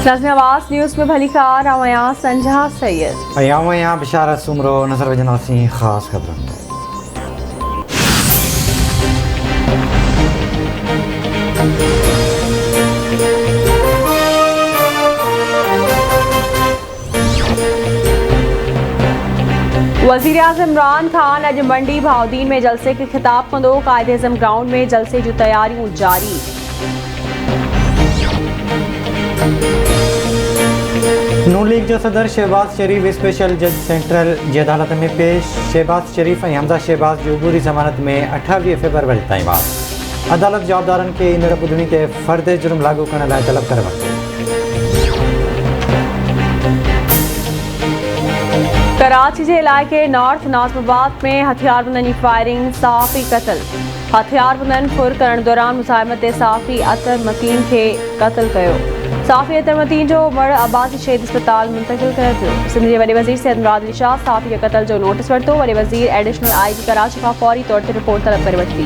नज़्म आवाज़ न्यूज़ में भली कार आया संजहा सैयद यहाँ बिशारत सुमरो नजर वजनासी खास खबरों वज़ीर आज़म इमरान खान अज मंडी भाउदीन में जलसे के खिताब कंदो। कायदे-ए-आज़म ग्राउंड में जलसे जो तैयारियों जारी। नून लीग जो सदर शहबाज शरीफ स्पेशल जज सेंट्रल जी अदालत में पेश। शहबाज शरीफ और हमजा शहबाज जो अबूरी ज़मानत में 28 फरवरी ताईं बाद अदालत जवाबदारन के ईंदड़ ॿुधणी ते फ़र्द जुर्म लागू करण लाइ तलब करे वरितो। कराची के इलाके नॉर्थ नाज़िमाबाद में हथियारबंदनि जी फायरिंग, सहाफ़ी क़त्ल। हथियारबंदनि फुर करण दौरान मुज़ाहिमत सहाफ़ी अतर मतीन के क़त्ल कयो। सहाफ़ी अतर मतीन जो मड़ अब्बासी शहीद अस्पताल मुंतकिल करे पियो। सिंध के वॾे वज़ीर सैयद मुराद अली शाह सहाफ़ी के क़त्ल जो नोटिस वरितो। वॾे वज़ीर एडिशनल IG कराची खां फौरी तौर ते रिपोर्ट तलब करे वरिती।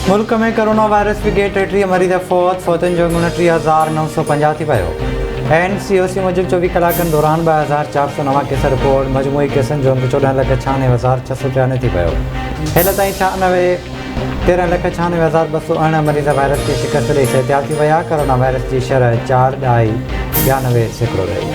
मुल्क में कोरोना वायरस के 33 मरीज़ फौतन जो 29,950 थी पियो। NCOC मूजिब 24 कलाकनि दौरान 2,409 केस रिपोर्ट। मजमूई केसनि जो 14,96,693 थी पियो। हेल ताईं 13,96,211 मरीज़ वायरस के शिकस्त ॾेई एहतियात थी विया। कोरोना वायरस की शरह 4.92% रही।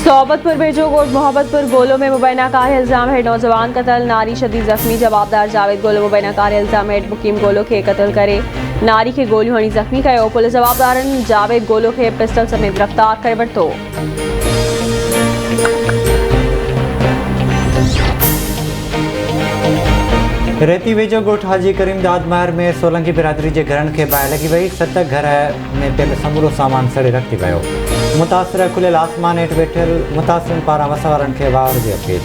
सोबतपुर भेजो गोट मोहब्बतपुर गोलो में मुबैना कार इल्जाम है नौजवान कत्ल। नारी शदीद जख्मी। जवाबदार जावेद गोलो मुबैना कार इल्जाम है मुकीम गोलो के कत्ल करे नारी के गोलियों हणी जख्मी कयो। पुलिस जवाबदारन जावेद गोलो के पिस्टल समेत गिरफ्तार करे वरितो। रेती वेझो गोठ हाजी करीम दाद महर में सोलंकी बिरादरी के घरनि के बाहि लगी वही। 7 घर में पियल समूरो सामान सड़े रखी पियो। मुतासिर खुलियल आसमान हेठि वेठियल मुतासिरनि पारां वसवारनि खे वार जी अपील।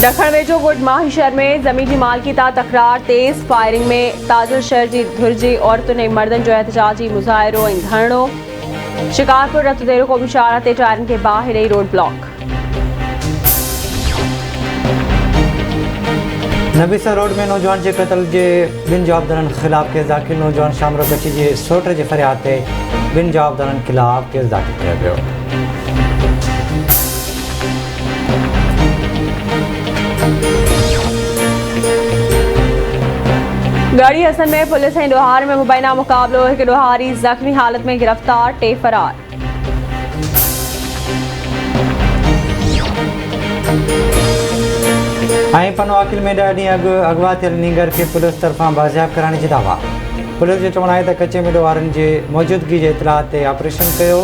दखण वेझो गोट माही शहर में ज़मीन की मालिकी ता तकरार। तेज़ फायरिंग में ताजुल शहर की धुर्जी औरतुनि ऐं मर्दनि जो एहतजाजी मुज़ाहिरो ऐं धरणो। शिकारपुर रतुदेरो क़ौमी शाहरा ते टायरनि के बाहि ॾेई रोड ब्लॉक। नबीसा रोड में नौजवान के कत्ल के 2 जवाबदारन खिलाफ केस दाखिल। नौजवान शामरो कची के सोट के फरियाद ते 2 जवाबदारन खिलाफ केस दाखिल किया पियो। गढ़ी हसन में पुलिस ऐं ॾोहार में मुबैना मुक़ाबलो। एक ॾोहारी ज़ख्मी हालत में गिरफ्तार, 3 फरार। पनो आकिल में 10 ॾींहं अगवा थियल नींगर के पुलिस तरफां बाज़ियाब कराने जी दावा। पुलिस जो चवणु आहे त कचे मेडो वारनि जे मौजूदगी जे इतलाह ते ऑपरेशन कयो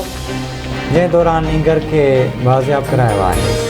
जंहिं दौरान नींगर के बाज़ियाब करायो आहे।